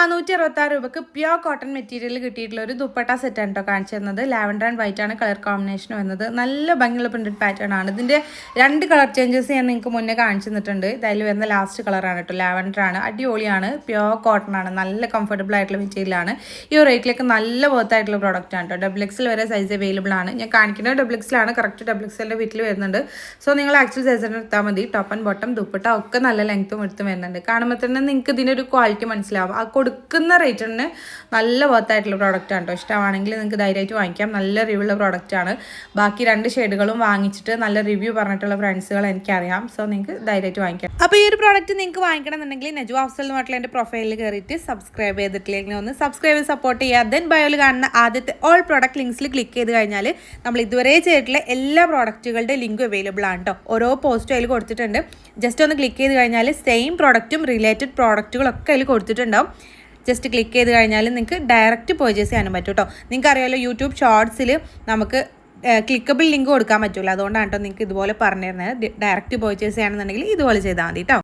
466 രൂപക്ക് pure cotton material കിട്ടിയിട്ടുള്ള ഒരു ദുപ്പട്ട സെറ്റാണ് കേട്ടോ കാണിച്ചു തരുന്നത്. ലാവൻഡർ ആൻഡ് വൈറ്റ് ആണ് കളർ കോമ്പിനേഷൻ വരുന്നത്. നല്ല ഭംഗിയുള്ള പ്രിന്റഡ് പാറ്റേൺ ആണ്. ഇതിൻ്റെ 2 കളർ ചേഞ്ചസ് ഞാൻ നിങ്ങൾക്ക് മുന്നേ കാണിച്ചു തന്നിട്ടുണ്ട്. ഇതിൽ വരുന്ന ലാസ്റ്റ് കളറാണ് കേട്ടോ, ലാവൻഡർ ആണ്. അടിപൊളിയാണ്, പ്യോർ കോട്ടൺ ആണ്, നല്ല കംഫർട്ടബിൾ ആയിട്ടുള്ള മെറ്റീരിയലാണ്. ഈ ഒരു റേറ്റിലേക്ക് നല്ല വർത്ത് ആയിട്ടുള്ള പ്രോഡക്റ്റ് ആണ് കേട്ടോ. XXL വരെ സൈസ് അവൈലബിൾ ആണ്. ഞാൻ കാണിക്കുന്നത് XXL ആണ്, കറക്റ്റ് XXL വീട്ടിൽ വരുന്നുണ്ട്. സോ നിങ്ങൾ ആക്ച്വൽ സൈസിന് എടുത്താൽ മതി. ടോപ്പ് ആൻഡ് ബോട്ടം ദുപ്പട്ട ഒക്കെ നല്ല ലെങ്ത്തും എടുത്തും വരുന്നുണ്ട്. കാണുമ്പോൾ തന്നെ നിങ്ങൾക്ക് ഇതിനൊരു ക്വാളിറ്റി മനസ്സിലാവും. ആ കൊടുക്കുന്ന റേറ്റിന് നല്ല വർത്തായിട്ടുള്ള പ്രോഡക്റ്റ് ആണ് കേട്ടോ. ഇഷ്ടമാണെങ്കിൽ നിങ്ങൾക്ക് ധൈര്യമായിട്ട് വാങ്ങിക്കാം. നല്ല റിവ്യൂ ഉള്ള പ്രോഡക്റ്റ് ആണ്. ബാക്കി 2 ഷെയ്ഡുകളും വാങ്ങിച്ചിട്ട് നല്ല റിവ്യൂ പറഞ്ഞിട്ടുള്ള ഫ്രണ്ട്സുകൾ എനിക്കറിയാം. സോ നിങ്ങൾക്ക് ധൈര്യമായിട്ട് വാങ്ങിക്കാം. അപ്പോൾ ഈ ഒരു പ്രോഡക്റ്റ് നിങ്ങൾക്ക് വാങ്ങിക്കണമെന്നുണ്ടെങ്കിൽ നെജു അഫ്സൽ എന്ന് എൻ്റെ പ്രൊഫൈലിൽ കയറിയിട്ട് സബ്സ്ക്രൈബ് ചെയ്തിട്ടില്ലെങ്കിൽ ഒന്ന് സബ്സ്ക്രൈബ് ചെയ്ത് സപ്പോർട്ട് ചെയ്യുക. ദെൻ ബയോയിൽ കാണുന്ന ആദ്യത്തെ ഓൾ പ്രോഡക്റ്റ് ലിങ്ക്സിൽ ക്ലിക്ക് ചെയ്ത് കഴിഞ്ഞാൽ നമ്മൾ ഇതുവരെ ചെയ്തിട്ടുള്ള എല്ലാ പ്രോഡക്റ്റുകളുടെ ലിങ്ക് അവൈലബിൾ ആണ് കേട്ടോ. ഓരോ പോസ്റ്റും അതിൽ കൊടുത്തിട്ടുണ്ട്. ജസ്റ്റ് ഒന്ന് ക്ലിക്ക് ചെയ്ത് കഴിഞ്ഞാൽ സെയിം പ്രോഡക്റ്റും റിലേറ്റഡ് പ്രോഡക്റ്റുകളൊക്കെ അതിൽ കൊടുത്തിട്ടുണ്ടാവും. ജസ്റ്റ് ക്ലിക്ക് ചെയ്ത് കഴിഞ്ഞാൽ നിങ്ങൾക്ക് ഡയറക്റ്റ് പർച്ചേസ് ചെയ്യാനും പറ്റും കേട്ടോ. നിങ്ങൾക്ക് അറിയാമല്ലോ, യൂട്യൂബ് ഷോർട്സിൽ നമുക്ക് ക്ലിക്കബിൾ ലിങ്ക് കൊടുക്കാൻ പറ്റില്ല. അതുകൊണ്ടാണ് കേട്ടോ നിങ്ങൾക്ക് ഇതുപോലെ പറഞ്ഞു തരുന്നത്. ഡയറക്റ്റ് പർച്ചേസ് ചെയ്യണമെന്നുണ്ടെങ്കിൽ ഇതുപോലെ ചെയ്താൽ മതി കേട്ടോ.